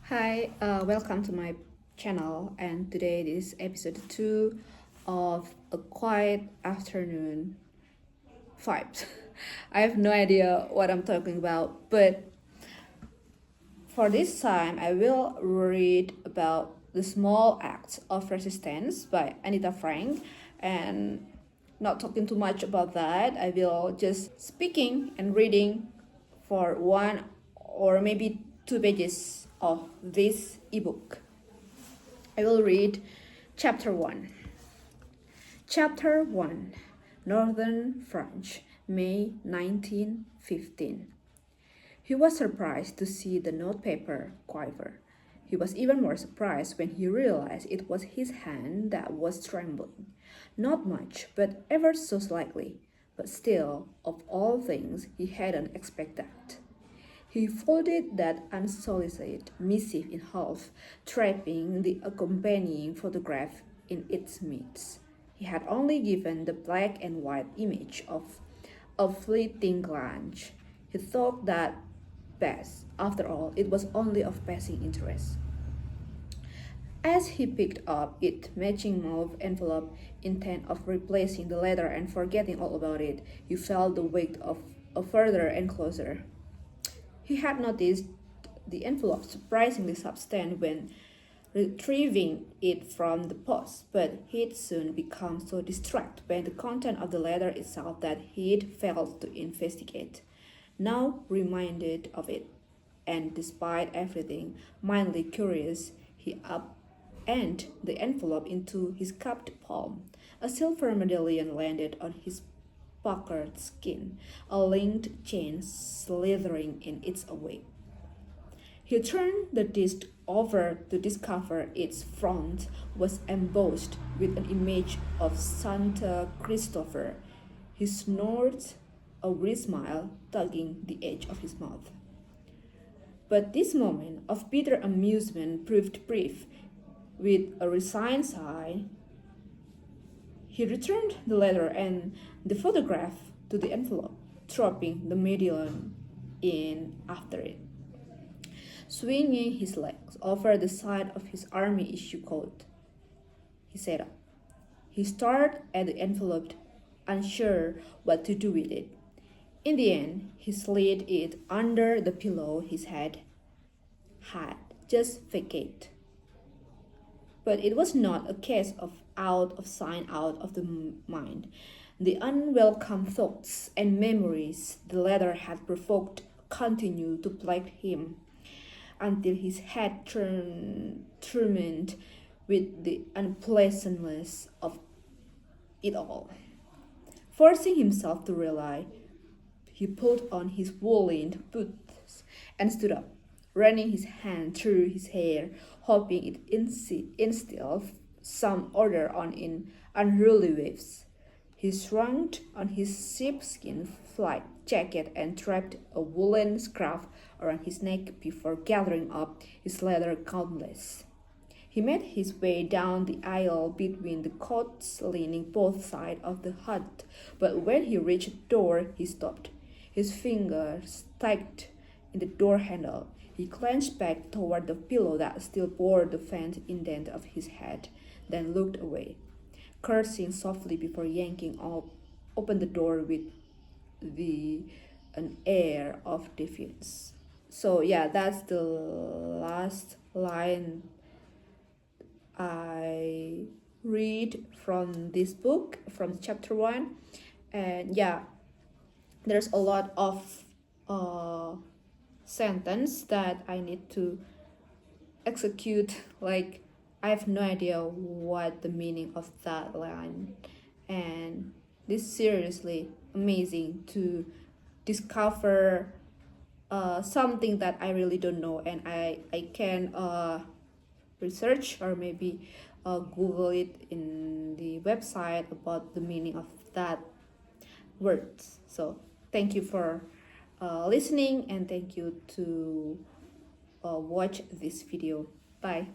Hi, welcome to my channel, and today is episode 2 of A Quiet Afternoon Vibes. I have no idea what I'm talking about, but for this time I will read about The Small Acts of Resistance by Anita Frank, and not talking too much about that. I will just speaking and reading for one or maybe 2 pages of this ebook. I will read chapter 1. Chapter 1, Northern France, May 1915. He was surprised to see the notepaper quiver. He was even more surprised when he realized it was his hand that was trembling. Not much, but ever so slightly. But still, of all things, he hadn't expected that. He folded that unsolicited missive in half, trapping the accompanying photograph in its midst. He had only given the black and white image of a fleeting glance. He thought that best. After all, it was only of passing interest. As he picked up its matching mauve envelope, intent of replacing the letter and forgetting all about it, he felt the weight of a further enclosure. He had noticed the envelope surprisingly substantial when retrieving it from the post, but he'd soon become so distracted by the content of the letter itself that he'd failed to investigate. Now reminded of it, and despite everything, mildly curious, he upped the envelope into his cupped palm. A silver medallion landed on his puckered skin, a linked chain slithering in its wake. He turned the disc over to discover its front was embossed with an image of Santa Christopher. He snorted a weary smile, tugging the edge of his mouth. But this moment of bitter amusement proved brief. With a resigned sigh, he returned the letter and the photograph to the envelope, dropping the medallion in after it. Swinging his legs over the side of his army issue coat, he sat up. He stared at the envelope, unsure what to do with it. In the end, he slid it under the pillow his head had just vacated. But it was not a case of out of sight, out of the mind. The unwelcome thoughts and memories the letter had provoked continued to plague him until his head turned tormented with the unpleasantness of it all. Forcing himself to rely, he pulled on his woolen boots and stood up, running his hand through his hair, hoping it instilled some order on in unruly waves. He shrunk on his sheepskin flight jacket and wrapped a woolen scarf around his neck before gathering up his leather gauntlets. He made his way down the aisle between the coats lining both sides of the hut, but when he reached the door, he stopped. His fingers tightened in the door handle. He clenched back toward the pillow that still bore the faint indent of his head, then looked away, cursing softly before yanking open the door with an air of defiance. So yeah, that's the last line I read from this book, from chapter 1. And yeah, there's a lot of sentence that I need to execute. Like, I have no idea what the meaning of that line, and this is seriously amazing to discover something that I really don't know, and I can research or maybe Google it in the website about the meaning of that words. So thank you for listening, and thank you to watch this video. Bye.